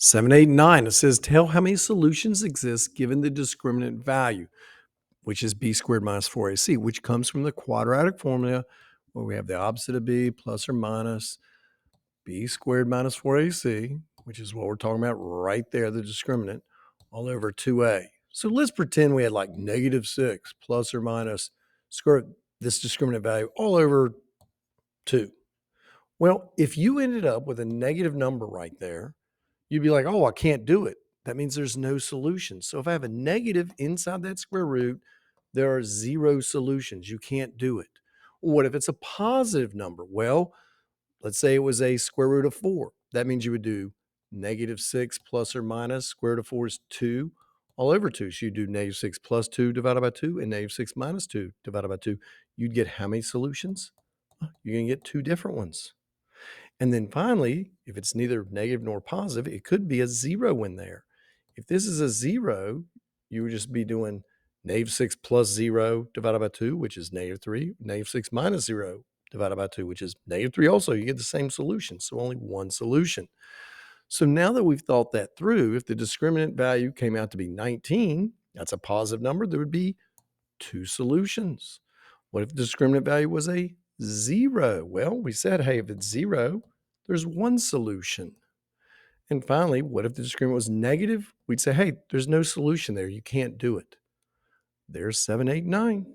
7, 8, and 9. It says, tell how many solutions exist given the discriminant value, which is b squared minus 4ac, which comes from the quadratic formula where we have the opposite of b plus or minus b squared minus 4ac, which is what we're talking about right there, the discriminant, all over 2a. So let's pretend we had like negative 6 plus or minus square this discriminant value all over 2. Well, if you ended up with a negative number right there, you'd be like, oh, I can't do it. That means there's no solution. So if I have a negative inside that square root, there are 0 solutions. You can't do it. What if it's a positive number? Well, let's say it was a square root of 4. That means you would do negative 6 plus or minus square root of 4 is 2 all over 2. So you do negative 6 plus 2 divided by 2 and negative 6 minus 2 divided by 2. You'd get how many solutions? You're going to get 2 different ones. And then finally, if it's neither negative nor positive, it could be a 0 in there. If this is a 0, you would just be doing negative 6 plus 0 divided by 2, which is negative 3, negative 6 minus 0 divided by 2, which is negative 3 also. You get the same solution, so only one solution. So now that we've thought that through, if the discriminant value came out to be 19, that's a positive number, there would be 2 solutions. What if the discriminant value was a 0? Well, we said, hey, if it's 0, there's one solution. And finally, what if the discriminant was negative? We'd say, hey, there's no solution there. You can't do it. There's 7, 8, 9.